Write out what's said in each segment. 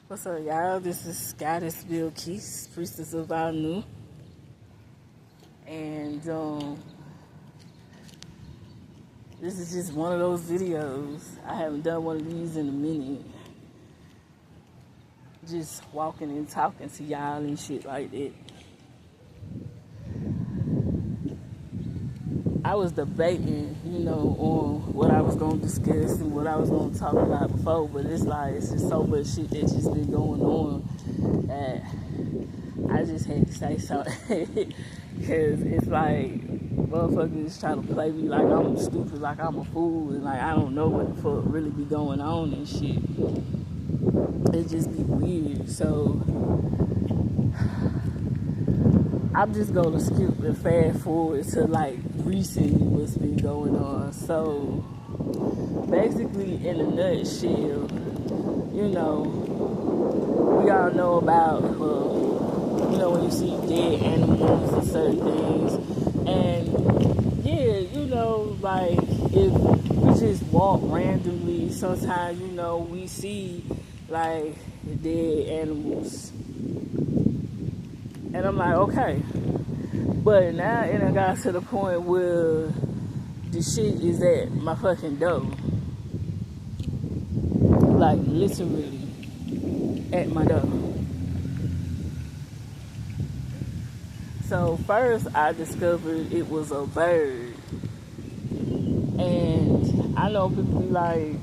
What's up, y'all? This is Scottisville Keys, Priestess of Anu. And this is just one of those videos. I haven't done one of these in a minute. Just walking and talking to y'all and shit like that. I was debating, on what I was going to discuss and what I was going to talk about before, but it's just so much shit that's just been going on that I just had to say something. Because it's like, motherfuckers try to play me like I'm stupid, like I'm a fool, and like I don't know what the fuck really be going on and shit. It just be weird. So I'm just gonna skip and fast forward to like recently what's been going on. So basically, in a nutshell, we all know about when you see dead animals and certain things, and yeah, like if we just walk randomly, sometimes we see like dead animals. And I'm like, okay. But now it done got to the point where the shit is at my fucking door. Like, literally at my door. So first I discovered it was a bird. And I know people be like,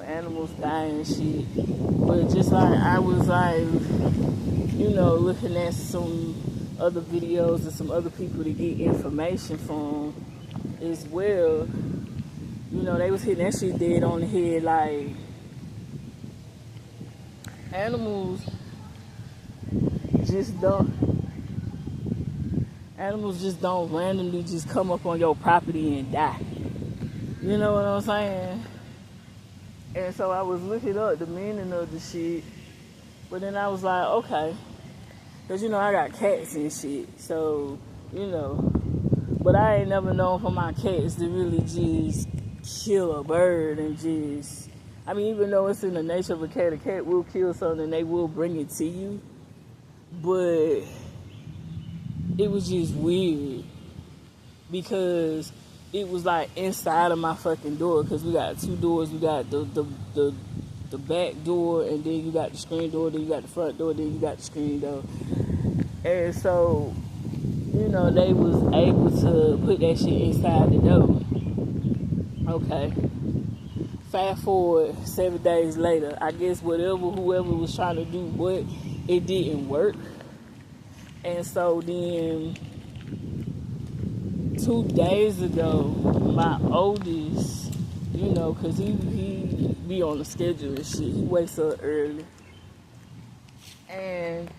animals die and shit. But just like I was like, looking at some other videos and some other people to get information from as well, they was hitting that shit dead on the head. Like, animals just don't randomly just come up on your property and die. You know what I'm saying? And so I was looking up the meaning of the shit, but then I was like, okay. Because, I got cats and shit. So, but I ain't never known for my cats to really just kill a bird and just... I mean, even though it's in the nature of a cat will kill something and they will bring it to you. But it was just weird. Because it was like inside of my fucking door. Because we got two doors. We got the back door, and then you got the screen door, then you got the front door, then you got the screen door. And so, they was able to put that shit inside the door. Okay. Fast forward 7 days later, I guess whoever was trying to do what, it didn't work. And so then 2 days ago, my oldest, because he be on the schedule and shit. He wakes up early. And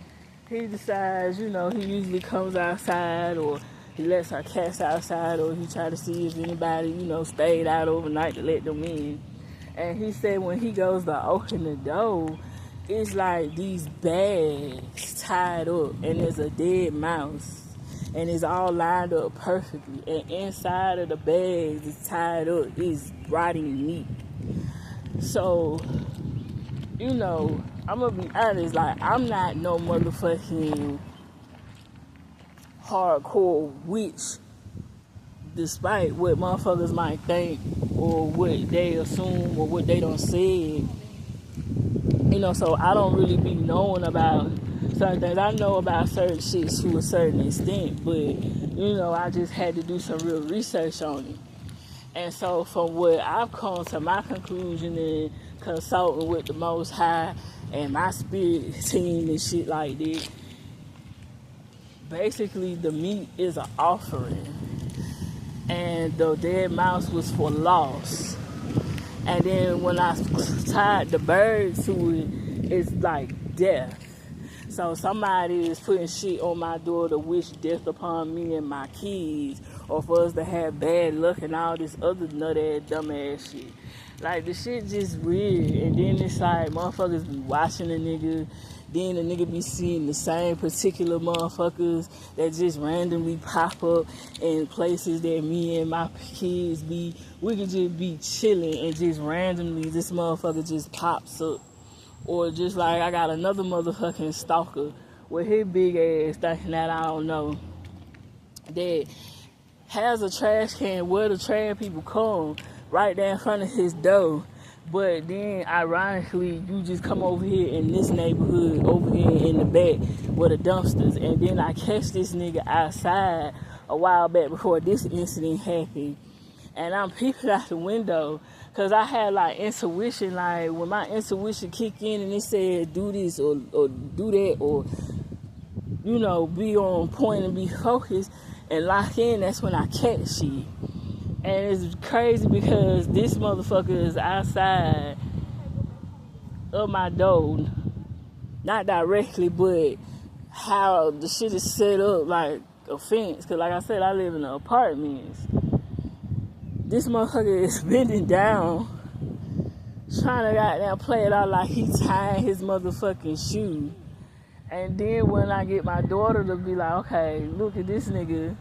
he decides, he usually comes outside, or he lets our cats outside, or he try to see if anybody, stayed out overnight to let them in. And he said when he goes to open the door, it's like these bags tied up, and there's a dead mouse. And it's all lined up perfectly. And inside of the bags is tied up is rotting meat. So, I'm going to be honest, like, I'm not no motherfucking hardcore witch, despite what motherfuckers might think, or what they assume, or what they done said. So I don't really be knowing about certain things. I know about certain shit to a certain extent, but, I just had to do some real research on it. And so from what I've come to my conclusion in consulting with the Most High and my spirit team and shit like that, basically the meat is an offering. And the dead mouse was for loss. And then when I tied the bird to it, it's like death. So somebody is putting shit on my door to wish death upon me and my kids, or for us to have bad luck and all this other nut-ass, dumb-ass shit. Like, the shit just weird. And then it's like, motherfuckers be watching the nigga. Then the nigga be seeing the same particular motherfuckers that just randomly pop up in places that me and my kids be. We could just be chilling and just randomly this motherfucker just pops up Or just like I got another motherfucking stalker with his big ass thinking that I don't know, that has a trash can where the trash people come right there in front of his door. But then, ironically, you just come over here in this neighborhood, over here in the back with the dumpsters. And then I catch this nigga outside a while back before this incident happened. And I'm peeping out the window because I had like intuition, like when my intuition kick in and it said do this or do that or, you know, be on point and be focused and lock in, that's when I catch shit. And it's crazy because this motherfucker is outside of my door. Not directly, but how the shit is set up like a fence. Because like I said, I live in apartments. This motherfucker is bending down, trying to goddamn play it out like he tying his motherfucking shoe. And then when I get my daughter to be like, okay, look at this nigga,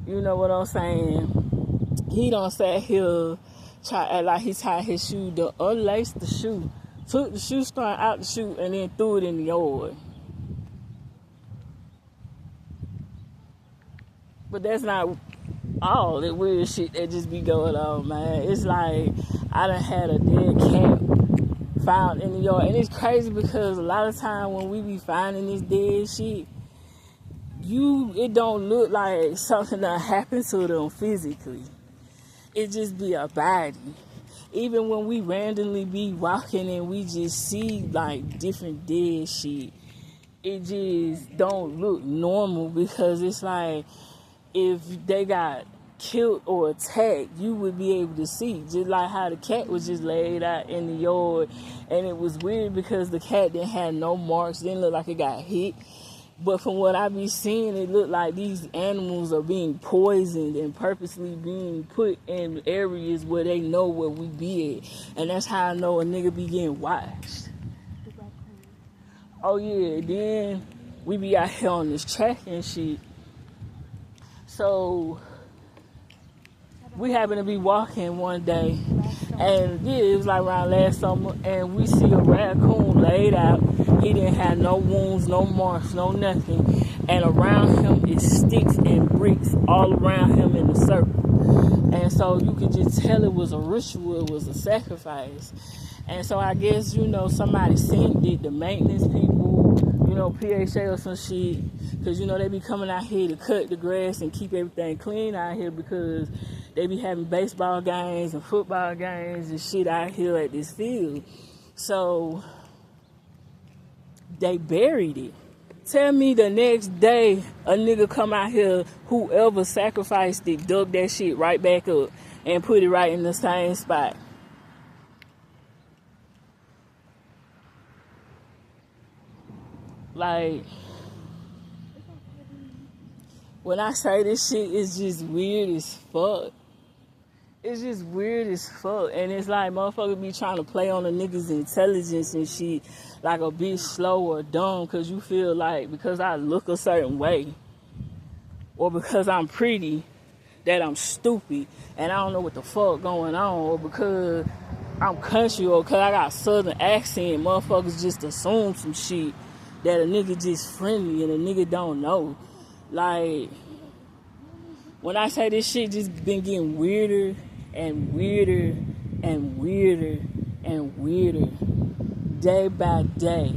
you know what I'm saying? He don't sat here try to act like he tied his shoe, to unlace the shoe, took the shoestring out the shoe, and then threw it in the yard. But that's not all that weird shit that just be going on, man. It's like I done had a dead cat found in the yard. And it's crazy because a lot of time when we be finding this dead shit, it don't look like something that happened to them physically. It just be a body. Even when we randomly be walking and we just see like different dead shit, it just don't look normal because it's like if they got killed or attacked, you would be able to see. Just like how the cat was just laid out in the yard. And it was weird because the cat didn't have no marks, didn't look like it got hit. But from what I be seeing, it look like these animals are being poisoned and purposely being put in areas where they know where we be at. And that's how I know a nigga be getting watched. Oh yeah, then we be out here on this track and shit. So we happen to be walking one day, and yeah, it was like around last summer, and we see a raccoon laid out. He didn't have no wounds, no marks, no nothing. And around him is sticks and bricks all around him in a circle. And so you could just tell it was a ritual, it was a sacrifice. And so I guess, you know, somebody sent it, the maintenance people, you know, PHA or some shit. Because, you know, they be coming out here to cut the grass and keep everything clean out here because they be having baseball games and football games and shit out here at this field. So they buried it. Tell me the next day a nigga come out here, whoever sacrificed it, dug that shit right back up and put it right in the same spot. Like, when I say this shit is just weird as fuck. It's just weird as fuck. And it's like motherfuckers be trying to play on the niggas' intelligence and shit like a bitch slow or dumb because you feel like because I look a certain way or because I'm pretty that I'm stupid and I don't know what the fuck going on, or because I'm country or because I got a southern accent, motherfuckers just assume some shit that a nigga just friendly and a nigga don't know. Like, when I say this shit just been getting weirder and weirder and weirder and weirder day by day.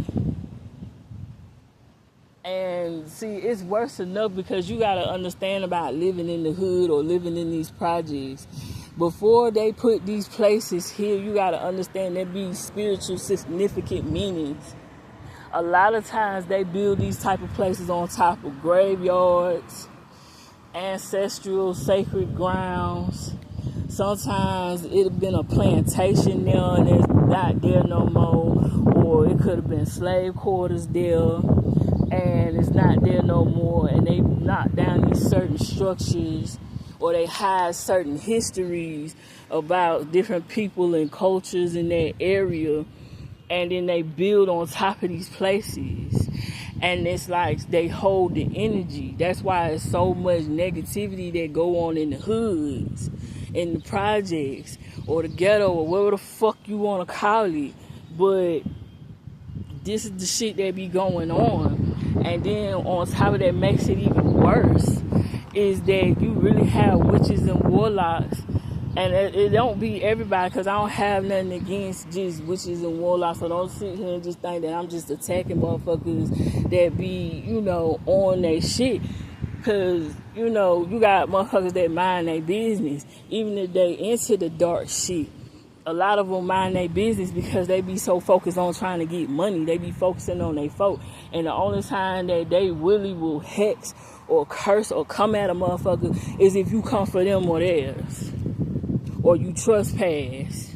And see, it's worse enough because you gotta understand about living in the hood or living in these projects. Before they put these places here, you gotta understand there be spiritual significant meanings. A lot of times they build these type of places on top of graveyards, ancestral sacred grounds. Sometimes it have been a plantation there and it's not there no more, or it could have been slave quarters there and it's not there no more, and they knock down these certain structures or they hide certain histories about different people and cultures in that area, and then they build on top of these places. And it's like they hold the energy. That's why there's so much negativity that go on in the hoods, in the projects, or the ghetto, or whatever the fuck you want to call it. But this is the shit that be going on. And then on top of that, makes it even worse is that you really have witches and warlocks. And it don't be everybody, because I don't have nothing against just witches and warlocks. So don't sit here and just think that I'm just attacking motherfuckers that be, you know, on their shit. Because, you know, you got motherfuckers that mind their business. Even if they into the dark shit, a lot of them mind their business because they be so focused on trying to get money. They be focusing on their folk. And the only time that they really will hex or curse or come at a motherfucker is if you come for them or theirs. Or you trespass.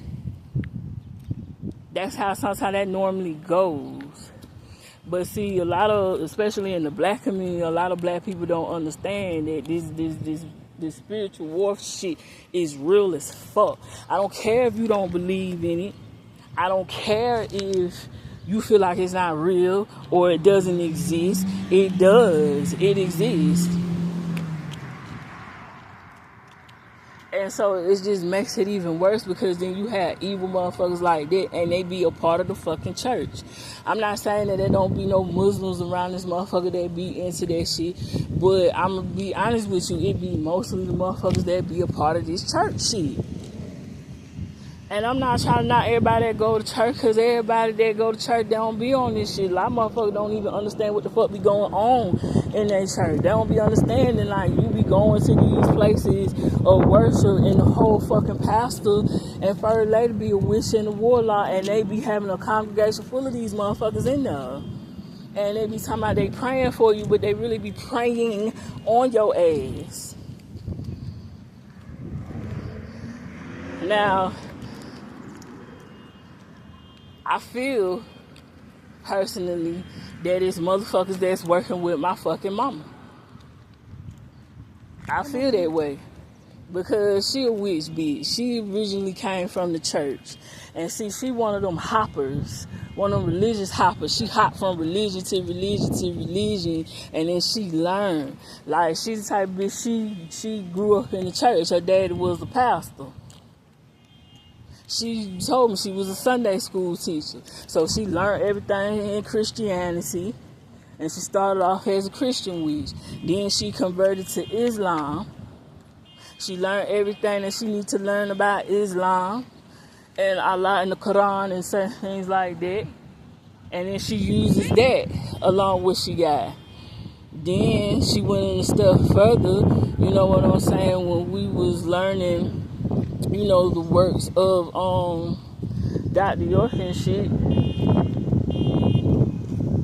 That's how sometimes that normally goes. But see, a lot of, especially in the black community, a lot of black people don't understand that this spiritual warfare shit is real as fuck. I don't care if you don't believe in it. I don't care if you feel like it's not real or it doesn't exist. It does. It exists. And so it just makes it even worse because then you have evil motherfuckers like that and they be a part of the fucking church. I'm not saying that there don't be no Muslims around this motherfucker that be into that shit, but I'm gonna be honest with you, it be mostly the motherfuckers that be a part of this church shit. And I'm not trying to knock everybody that go to church, because everybody that go to church, they don't be on this shit. A lot of motherfuckers don't even understand what the fuck be going on in that church. They don't be understanding, like, you be going to these places of worship and the whole fucking pastor and first lady be a witch and a warlock, and they be having a congregation full of these motherfuckers in there. And they be talking about they praying for you, but they really be praying on your ass. Now, I feel, personally, that it's motherfuckers that's working with my fucking mama. I feel that way. Because she a witch bitch. She originally came from the church. And see, she one of them hoppers. One of them religious hoppers. She hopped from religion to religion to religion. And then she learned. Like, she's the type of bitch, she grew up in the church. Her daddy was a pastor. She told me she was a Sunday school teacher. So she learned everything in Christianity. And she started off as a Christian witch. Then she converted to Islam. She learned everything that she needed to learn about Islam. And Allah in the Quran and certain things like that. And then she uses that along with what she got. Then she went in a step further. You know what I'm saying? When we was learning, you know, the works of Dr. York and shit.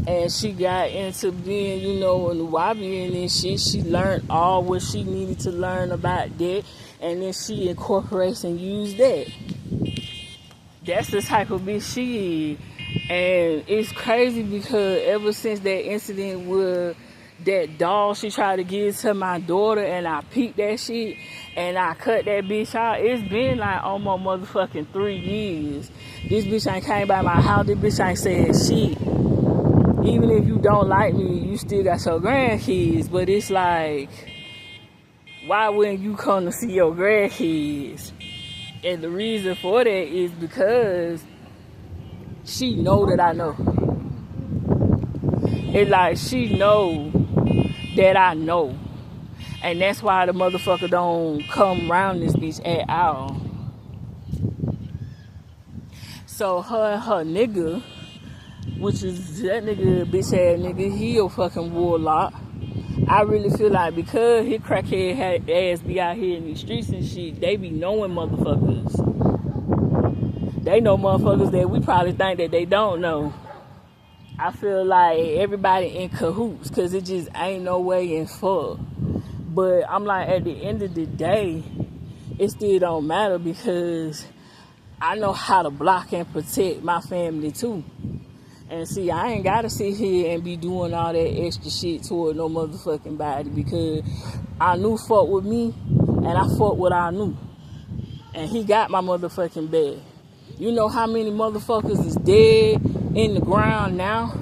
And she got into being, you know, in the Wabi and shit. She learned all what she needed to learn about that. And then she incorporates and used that. That's the type of bitch she is. And it's crazy because ever since that incident with that doll she tried to give to my daughter and I peeped that shit and I cut that bitch out, it's been like almost motherfucking 3 years. This bitch ain't came by my house. This bitch ain't said shit. Even if you don't like me, you still got your grandkids. But it's like, why wouldn't you come to see your grandkids? And the reason for that is because she know that I know. It's like she know that I know. And that's why the motherfucker don't come around this bitch at all. So her and her nigga, which is that nigga, bitch ass nigga, he a fucking warlock. I really feel like because his crackhead ass be out here in these streets and shit, they be knowing motherfuckers. They know motherfuckers that we probably think that they don't know. I feel like everybody in cahoots because it just ain't no way in fuck. But I'm like, at the end of the day, it still don't matter because I know how to block and protect my family too. And see, I ain't gotta sit here and be doing all that extra shit toward no motherfucking body because I knew fuck with me and I fuck with I knew. And he got my motherfucking bag. You know how many motherfuckers is dead in the ground now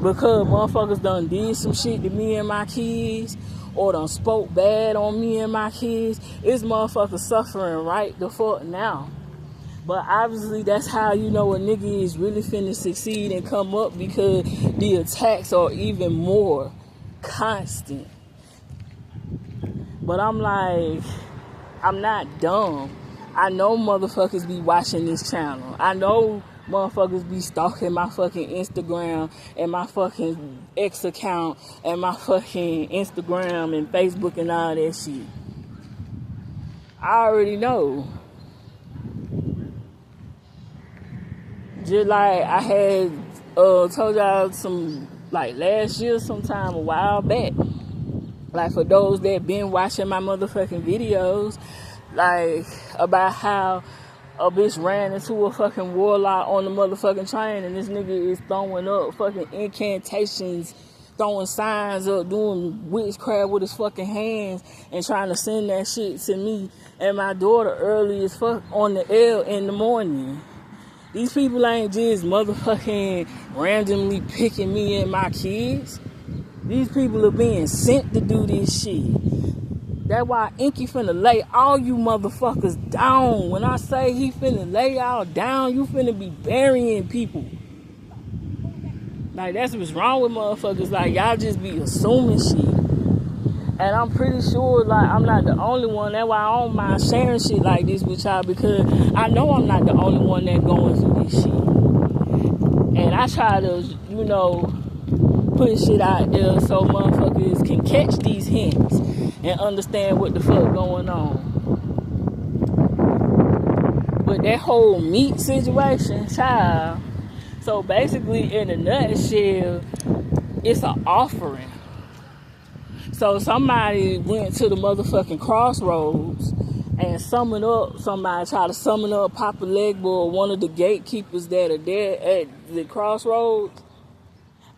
because motherfuckers done did some shit to me and my kids or done spoke bad on me and my kids? It's motherfuckers suffering right the fuck now But obviously that's how you know a nigga is really finna succeed and come up, because the attacks are even more constant. But I'm like, I'm not dumb. I know motherfuckers be watching this channel. I know motherfuckers be stalking my fucking Instagram and my fucking X account and my fucking Instagram and Facebook and all that shit. I already know. Just like I had told y'all some, like last year sometime, a while back. Like for those that been watching my motherfucking videos, like about how a bitch ran into a fucking warlock on the motherfucking train, and this nigga is throwing up fucking incantations, throwing signs up, doing witchcraft with his fucking hands, and trying to send that shit to me and my daughter early as fuck on the L in the morning. These people ain't just motherfucking randomly picking me and my kids. These people are being sent to do this shit. That's why Inky finna lay all you motherfuckers down. When I say he finna lay y'all down, you finna be burying people. Like, that's what's wrong with motherfuckers. Like, y'all just be assuming shit. And I'm pretty sure, like, I'm not the only one. That's why I don't mind sharing shit like this with y'all, because I know I'm not the only one that going through this shit. And I try to, you know, put shit out there so motherfuckers can catch these hints and understand what the fuck going on. But that whole meat situation, child. So basically, in a nutshell, it's an offering. So somebody went to the motherfucking crossroads and summoned up, somebody tried to summon up Papa Legba or one of the gatekeepers that are there at the crossroads.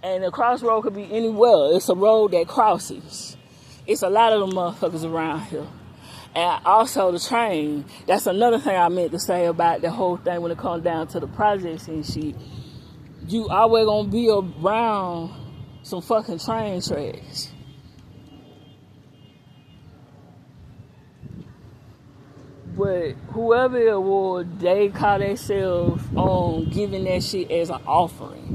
And the crossroad could be anywhere. It's a road that crosses. It's a lot of them motherfuckers around here. And also the train. That's another thing I meant to say about the whole thing when it comes down to the projects and shit. You always gonna be around some fucking train tracks. But whoever it was, they call themselves on giving that shit as an offering.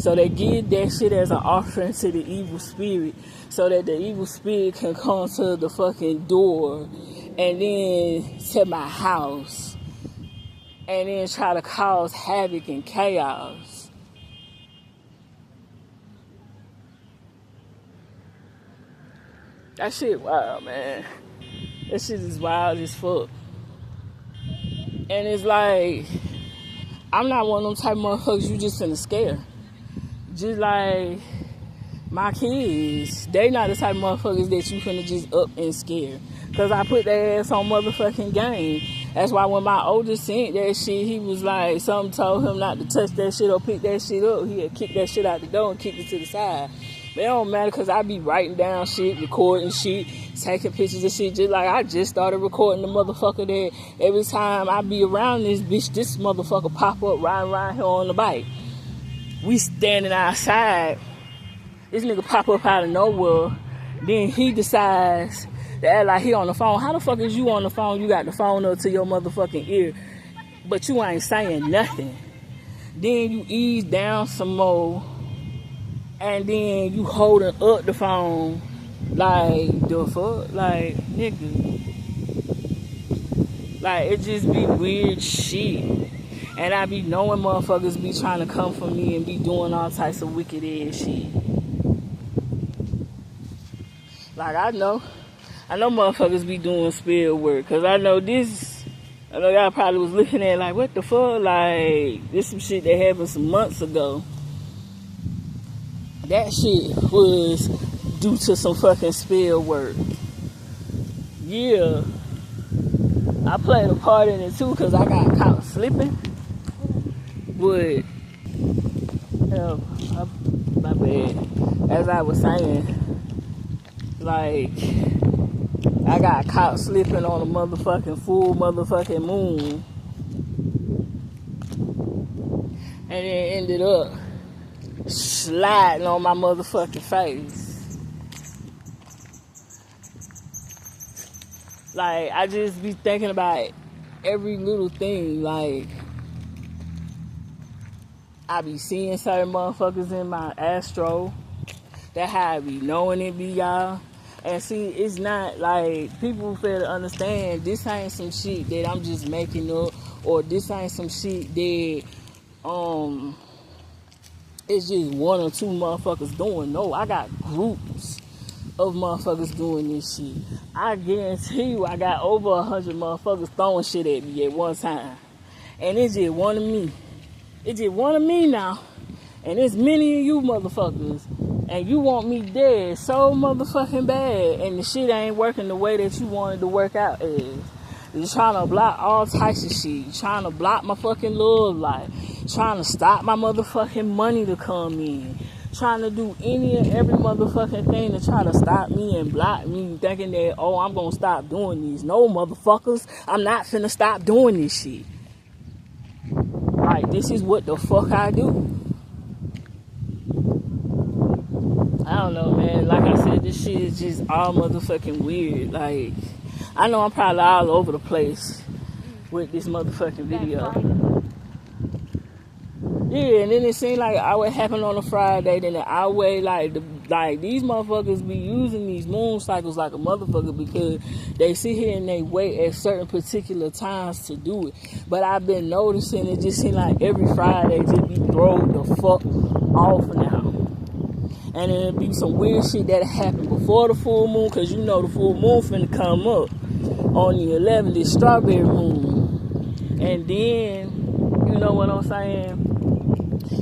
So they give that shit as an offering to the evil spirit, so that the evil spirit can come to the fucking door and then to my house and then try to cause havoc and chaos. That shit wild, man. That shit is wild as fuck. And it's like, I'm not one of them type of motherfuckers you just finna scare. Just like my kids, they not the type of motherfuckers that you finna just up and scare. Cause I put their ass on motherfucking game. That's why when my oldest sent that shit, he was like, something told him not to touch that shit or pick that shit up. He had kicked that shit out the door and kicked it to the side. But it don't matter, cause I be writing down shit, recording shit, taking pictures of shit. Just like I just started recording the motherfucker that every time I be around this bitch, this motherfucker pop up riding around here on the bike. We standing outside, this nigga pop up out of nowhere, then he decides to act like he on the phone. How the fuck is you on the phone? You got the phone up to your motherfucking ear, but you ain't saying nothing. Then you ease down some more, and then you holding up the phone like, the fuck? Like, nigga. Like, it just be weird shit. And I be knowing motherfuckers be trying to come for me and be doing all types of wicked ass shit. Like, I know motherfuckers be doing spirit work. Cause I know y'all probably was looking at like, what the fuck? Like, this some shit that happened some months ago. That shit was due to some fucking spirit work. Yeah. I played a part in it too, cause I got caught slipping. But, my bad. As I was saying, like, I got caught slipping on a motherfucking full motherfucking moon. And then ended up sliding on my motherfucking face. Like, I just be thinking about every little thing. Like, I be seeing certain motherfuckers in my astro. That how I be knowing it be, y'all. And see, it's not like people fail to understand this ain't some shit that I'm just making up, or this ain't some shit that it's just one or two motherfuckers doing. No, I got groups of motherfuckers doing this shit. I guarantee you I got over 100 motherfuckers throwing shit at me at one time. And it's just one of me. It's just one of me now. And it's many of you motherfuckers. And you want me dead so motherfucking bad. And the shit ain't working the way that you wanted to work out as. You're trying to block all types of shit. You're trying to block my fucking love life. Trying to stop my motherfucking money to come in. Trying to do any and every motherfucking thing to try to stop me and block me. Thinking that, oh, I'm going to stop doing these. No, motherfuckers. I'm not finna stop doing this shit. Like, this is what the fuck I do. I don't know, man. Like I said, this shit is just all motherfucking weird. Like, I know I'm probably all over the place with this motherfucking video. Yeah, and then it seemed like it happened on a Friday, then the hour like these motherfuckers be using these moon cycles like a motherfucker because they sit here and they wait at certain particular times to do it. But I've been noticing it just seems like every Friday just be thrown the fuck off now. And then it'd be some weird shit that happened before the full moon, because you know the full moon finna come up on the 11th, this strawberry moon. And then, you know what I'm saying?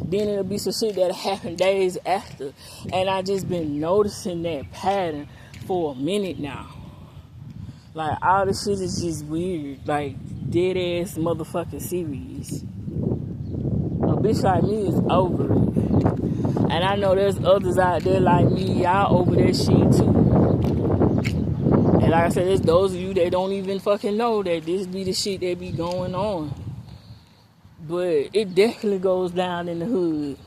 Then it'll be some shit that happened days after. And I just been noticing that pattern for a minute now. Like, all this shit is just weird. Like, dead ass motherfucking serious. A bitch like me is over it. And I know there's others out there like me, y'all over that shit too. And like I said, there's those of you that don't even fucking know that this be the shit that be going on. But it definitely goes down in the hood.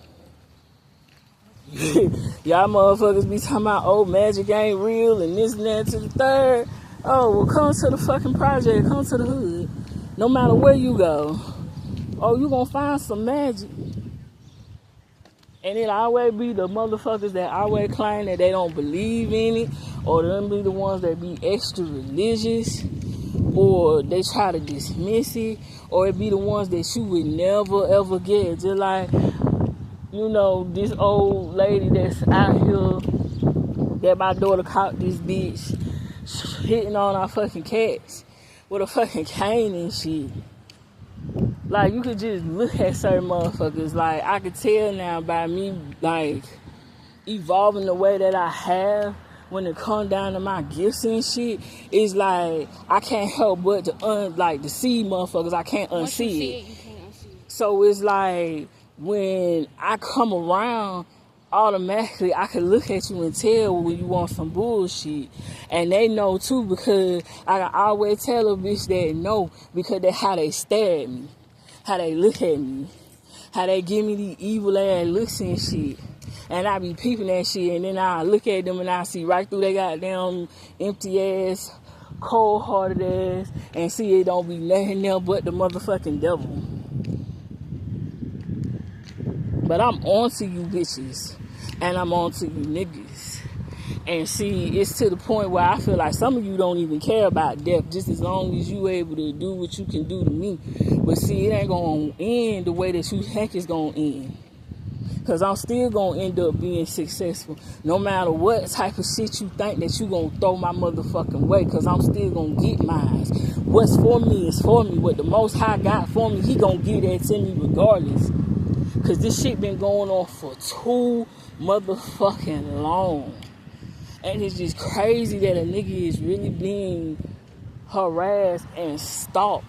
Y'all motherfuckers be talking about, oh, magic ain't real and this and that to the third. Oh, well, come to the fucking project, come to the hood. No matter where you go. Oh, you gonna find some magic. And it always be the motherfuckers that always claim that they don't believe in it, or them be the ones that be extra religious, or they try to dismiss it, or it be the ones that you would never ever get. Just like, you know, this old lady that's out here that my daughter caught this bitch hitting on our fucking cats with a fucking cane and shit. Like, you could just look at certain motherfuckers. Like, I could tell now by me, like, evolving the way that I have when it comes down to my gifts and shit. It's like, I can't help but to see motherfuckers. I can't unsee it. You can't unsee it. So it's like, when I come around, automatically I can look at you and tell when you want some bullshit. And they know too, because I can always tell a bitch that no, because that's how they stare at me. How they look at me. How they give me the evil ass looks and shit. And I be peeping that shit, and then I look at them and I see right through their goddamn empty ass, cold hearted ass, and see it don't be nothing else but the motherfucking devil. But I'm on to you bitches. And I'm on to you niggas. And see, it's to the point where I feel like some of you don't even care about death, just as long as you able to do what you can do to me. But see, it ain't gonna end the way that you think it's gonna end. Because I'm still gonna end up being successful, no matter what type of shit you think that you gonna throw my motherfucking way, because I'm still gonna get mine. What's for me is for me. What the Most High got for me, he gonna give that to me regardless. Because this shit been going on for too motherfucking long. And it's just crazy that a nigga is really being harassed and stalked.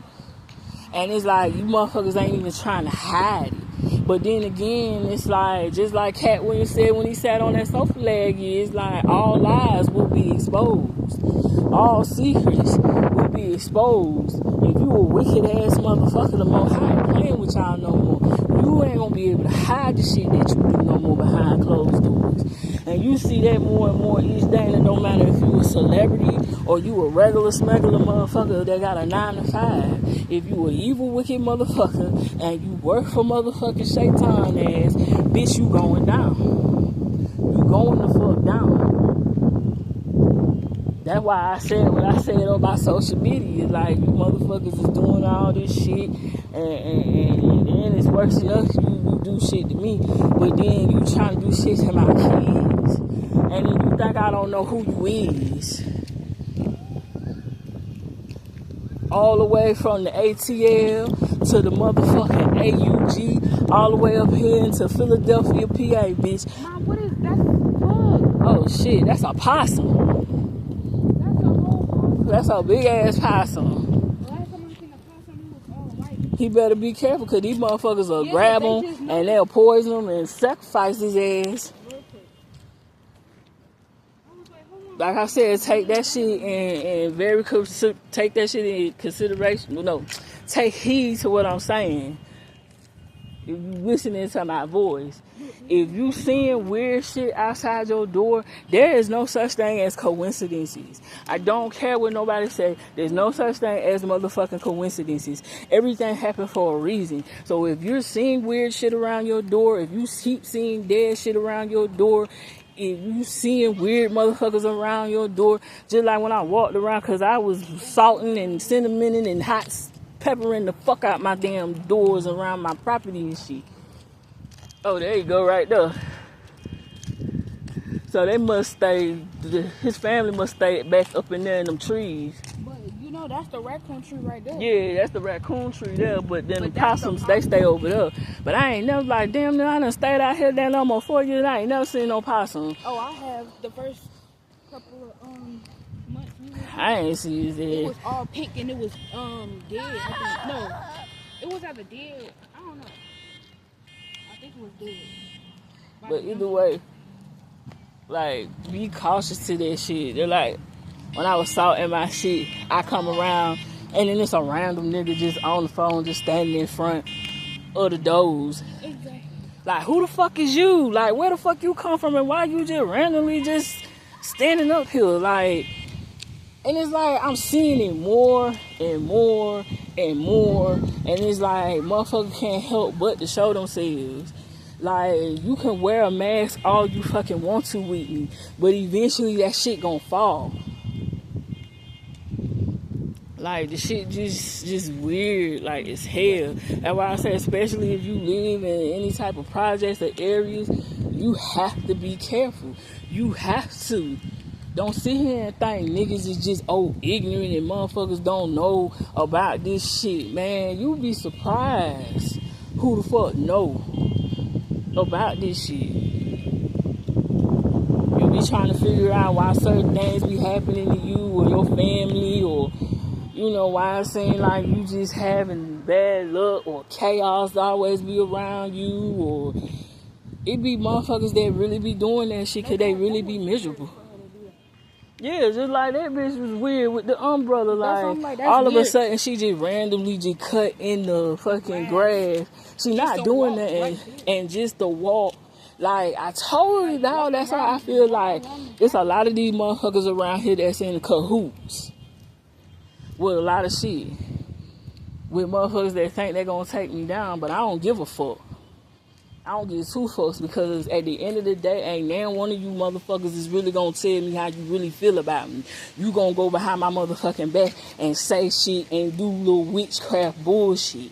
And it's like, you motherfuckers ain't even trying to hide it. But then again, it's like, just like Cat Williams said when he sat on that sofa leg, it's like, all lies will be exposed. All secrets will be exposed. If you a wicked ass motherfucker, the Most High ain't playing with y'all no more. You ain't gonna be able to hide the shit that you do no more behind closed doors. And you see that more and more each day, and it don't matter if you a celebrity or you a regular smuggler motherfucker that got a 9 to 5. If you a evil, wicked motherfucker and you work for motherfucking Shaitan ass, bitch, you going down. You going the fuck down. That's why I said what I said about social media. Like, you motherfuckers is doing all this shit, and then it's worse enough you do shit to me, but then you trying to do shit to my kids, and then you think I don't know who you is. All the way from the ATL to the motherfucking AUG, all the way up here into Philadelphia, PA, bitch. Mom, what is that? Oh shit, that's a possum. That's a big ass possum. Last time I seen a possum, it was all white. He better be careful, because these motherfuckers will grab him and they'll poison him and sacrifice his ass. Like I said, take that shit and take that shit in consideration. No, take heed to what I'm saying. If you listening to my voice, if you seeing weird shit outside your door, there is no such thing as coincidences. I don't care what nobody say. There's no such thing as motherfucking coincidences. Everything happened for a reason. So if you're seeing weird shit around your door, if you keep seeing dead shit around your door, if you seeing weird motherfuckers around your door, just like when I walked around, because I was salting and cinnamoning and hot peppering the fuck out my damn doors around my property and shit. Oh, there you go, right there. So they must stay, his family must stay back up in there in them trees. But you know, that's the raccoon tree right there. Yeah, that's the raccoon tree there, but then the possums, they stay over there. But I ain't never, like, damn, I done stayed out here that almost 4 years, I ain't never seen no possum. Oh, I have the first couple of months. I ain't see his head. It was all pink and it was dead. I think. No, it was either dead. I don't know. I think it was dead. But either way, like, be cautious to that shit. They're like, when I was salting my shit, I come around and then it's a random nigga just on the phone, just standing in front of the doors. Exactly. Like, who the fuck is you? Like, where the fuck you come from and why you just randomly just standing up here? Like, and it's like, I'm seeing it more and more and more. And it's like, motherfuckers can't help but to show themselves. Like, you can wear a mask all you fucking want to with me, but eventually that shit gonna fall. Like, the shit just weird, like, it's hell. That's why I say, especially if you live in any type of projects or areas, you have to be careful. You have to. Don't sit here and think niggas is just ignorant and motherfuckers don't know about this shit, man. You be surprised who the fuck know about this shit. You be trying to figure out why certain things be happening to you or your family, or you know, why it seem like you just having bad luck or chaos always be around you, or it be motherfuckers that really be doing that shit because they really be miserable. Yeah, just like that bitch was weird with the umbrella. Like, all of a sudden, she just randomly just cut in the fucking grass. She not doing that, and just the walk. Like, I told you, dog, that's how I feel like. It's a lot of these motherfuckers around here that's in cahoots with a lot of shit. With motherfuckers that think they're gonna take me down, but I don't give a fuck. I don't give two fucks, because at the end of the day, ain't now one of you motherfuckers is really gonna tell me how you really feel about me. You gonna go behind my motherfucking back and say shit and do little witchcraft bullshit.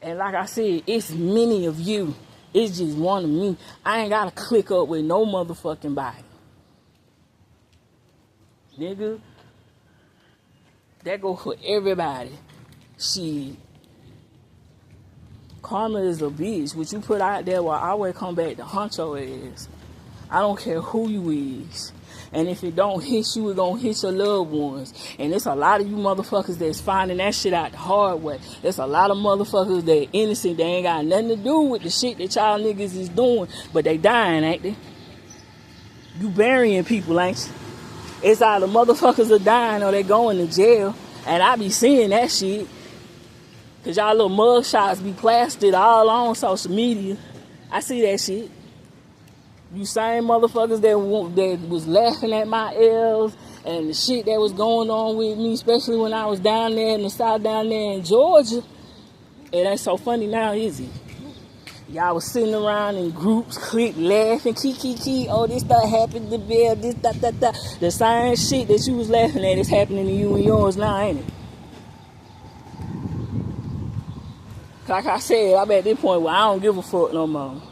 And like I said, it's many of you. It's just one of me. I ain't gotta click up with no motherfucking body. Nigga, that go for everybody. Shit. Karma is a bitch. What you put out there will always come back to haunt your ass. I don't care who you is. And if it don't hit you, it gonna hit your loved ones. And there's a lot of you motherfuckers that's finding that shit out the hard way. There's a lot of motherfuckers that innocent. They ain't got nothing to do with the shit that y'all niggas is doing. But they dying, ain't they? You burying people, ain't you? It's either motherfuckers are dying or they going to jail. And I be seeing that shit. Cause y'all little mug shots be plastered all on social media. I see that shit. You same motherfuckers that was laughing at my L's and the shit that was going on with me, especially when I was down there in the South, down there in Georgia. It ain't so funny now, is it? Y'all was sitting around in groups, click, laughing, key. Oh, this stuff happened to Bill, this, that. The same shit that you was laughing at is happening to you and yours now, ain't it? Like I said, I'm at this point where I don't give a fuck no more.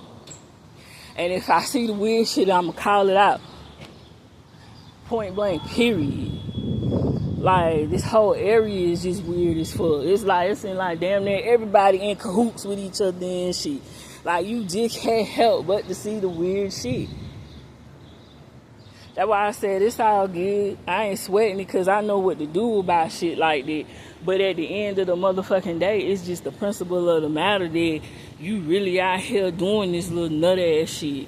And if I see the weird shit, I'ma call it out. Point blank, period. Like, this whole area is just weird as fuck. It's seems like damn near everybody in cahoots with each other and shit. Like, you just can't help but to see the weird shit. That's why I said it's all good. I ain't sweating it because I know what to do about shit like that. But at the end of the motherfucking day, it's just the principle of the matter that you really out here doing this little nut-ass shit.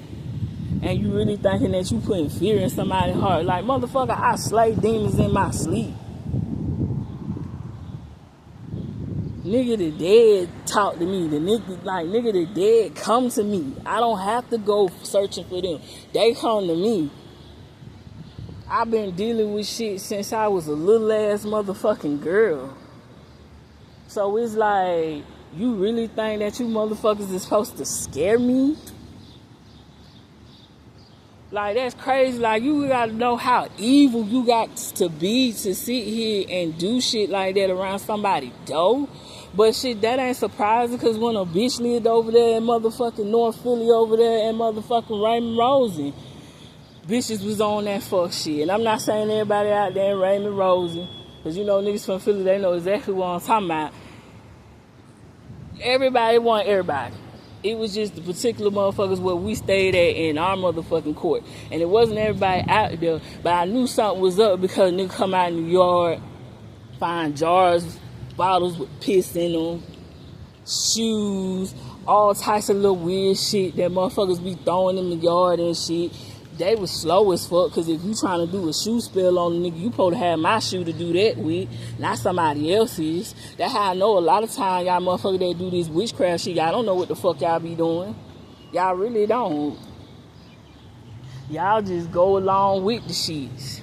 And you really thinking that you putting fear in somebody's heart. Like, motherfucker, I slay demons in my sleep. Nigga the dead talk to me. The nigga the dead come to me. I don't have to go searching for them. They come to me. I've been dealing with shit since I was a little ass motherfucking girl. So it's like, you really think that you motherfuckers is supposed to scare me? Like, that's crazy. Like, you gotta know how evil you got to be to sit here and do shit like that around somebody, though. But shit, that ain't surprising, because when a bitch lived over there in motherfucking North Philly over there in motherfucking Raymond Rosen, bitches was on that fuck shit. And I'm not saying everybody out there in Raymond Rosen, because you know niggas from Philly, they know exactly what I'm talking about. Everybody want everybody. It was just the particular motherfuckers where we stayed at in our motherfucking court. And it wasn't everybody out there, but I knew something was up because niggas come out in the yard, find jars, bottles with piss in them, shoes, all types of little weird shit that motherfuckers be throwing in the yard and shit. They was slow as fuck, because if you trying to do a shoe spill on a nigga, you supposed to have my shoe to do that with, not somebody else's. That's how I know a lot of times y'all motherfuckers that do this witchcraft shit, y'all don't know what the fuck y'all be doing. Y'all really don't. Y'all just go along with the shits.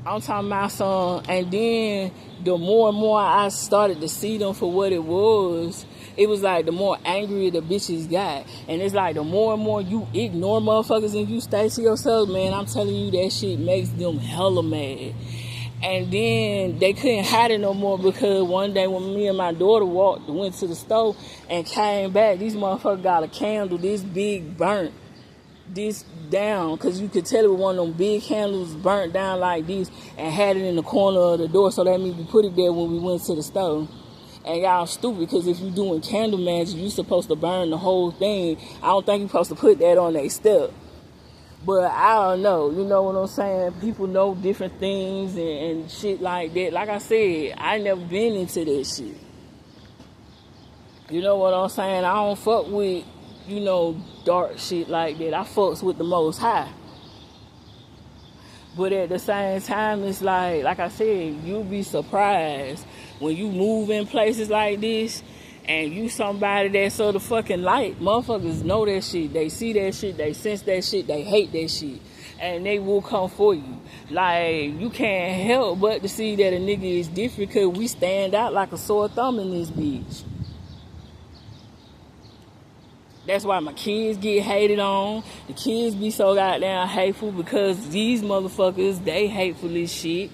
I'm talking about some, and then the more and more I started to see them for what it was like the more angrier the bitches got. And it's like the more and more you ignore motherfuckers and you stay to yourself, man, I'm telling you, that shit makes them hella mad. And then they couldn't hide it no more, because one day when me and my daughter went to the store and came back, these motherfuckers got a candle this big burnt this down, because you could tell it was one of them big candles burnt down like this, and had it in the corner of the door, so that means we put it there when we went to the store. And y'all stupid, because if you doing candle magic, you supposed to burn the whole thing. I don't think you supposed to put that on their step. But I don't know. You know what I'm saying? People know different things and shit like that. Like I said, I never been into that shit. You know what I'm saying? I don't fuck with, dark shit like that. I fucks with the Most High. But at the same time, it's like I said, you'll be surprised when you move in places like this and you somebody that's of the fucking light. Motherfuckers know that shit. They see that shit. They sense that shit. They hate that shit. And they will come for you. Like, you can't help but to see that a nigga is different, because we stand out like a sore thumb in this bitch. That's why my kids get hated on. The kids be so goddamn hateful, because these motherfuckers, they hateful as shit.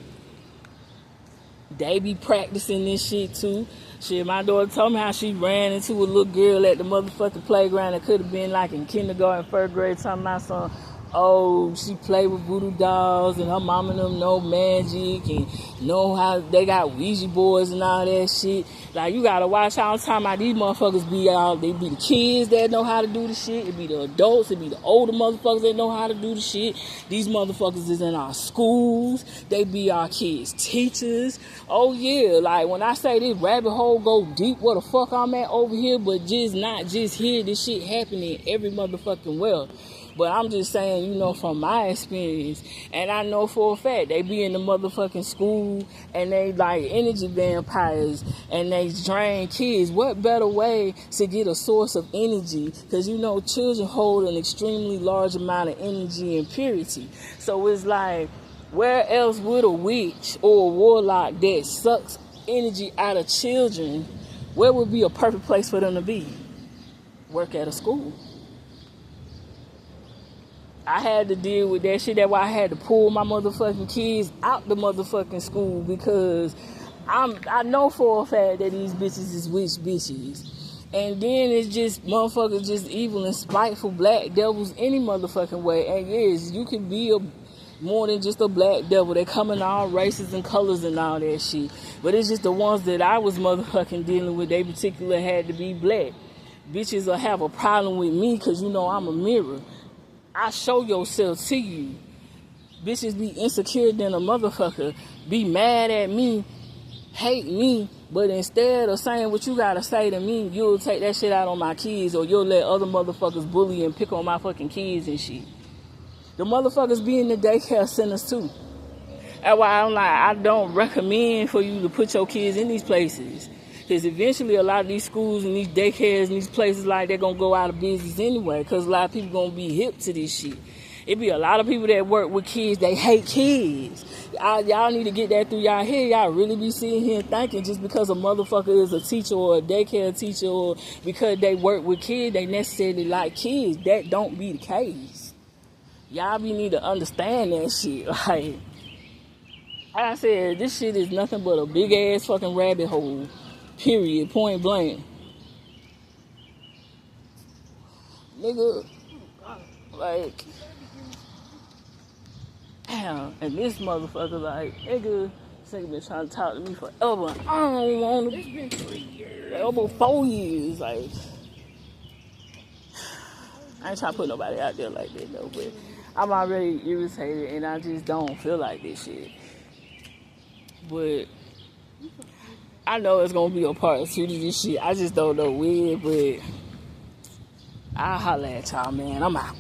They be practicing this shit too. Shit, my daughter told me how she ran into a little girl at the motherfucking playground that could have been like in kindergarten, first grade, talking about some, oh, she played with voodoo dolls and her mom and them know magic and know how they got Ouija boards and all that shit. Like, you gotta watch how I'm talking about these motherfuckers they be the kids that know how to do the shit. It be the adults, it be the older motherfuckers that know how to do the shit. These motherfuckers is in our schools. They be our kids' teachers. Oh yeah, like when I say this rabbit hole go deep, where the fuck I'm at over here, but just not just here, this shit happening every motherfucking well. But I'm just saying, you know, from my experience, and I know for a fact they be in the motherfucking school and they like energy vampires and they drain kids. What better way to get a source of energy? Because, you know, children hold an extremely large amount of energy and purity. So it's like, where else would a witch or a warlock that sucks energy out of children, where would be a perfect place for them to be? Work at a school. I had to deal with that shit. That's why I had to pull my motherfucking kids out the motherfucking school, because I know for a fact that these bitches is witch bitches. And then it's just motherfuckers just evil and spiteful black devils any motherfucking way. And yes, you can be more than just a black devil. They come in all races and colors and all that shit. But it's just the ones that I was motherfucking dealing with, they particularly had to be black. Bitches will have a problem with me because, you know, I'm a mirror. I show yourself to you. Bitches be insecure than a motherfucker. Be mad at me, hate me, but instead of saying what you gotta say to me, you'll take that shit out on my kids, or you'll let other motherfuckers bully and pick on my fucking kids and shit. The motherfuckers be in the daycare centers too. That's why I'm like, I don't recommend for you to put your kids in these places. Because eventually a lot of these schools and these daycares and these places like they're going to go out of business anyway. Because a lot of people going to be hip to this shit. It be a lot of people that work with kids, they hate kids. Y'all need to get that through y'all head. Y'all really be sitting here thinking just because a motherfucker is a teacher or a daycare teacher or because they work with kids, they necessarily like kids. That don't be the case. Y'all need to understand that shit. Like I said, this shit is nothing but a big ass fucking rabbit hole. Period. Point blank. Nigga, like, damn, and this motherfucker, like, nigga, this nigga been trying to talk to me forever. I don't want to. It's been 3 years. Like, almost 4 years. Like, I ain't trying to put nobody out there like that, though, but I'm already irritated and I just don't feel like this shit. But I know it's gonna be a part 2 to this shit. I just don't know when, but I'll holler at y'all, man. I'm out.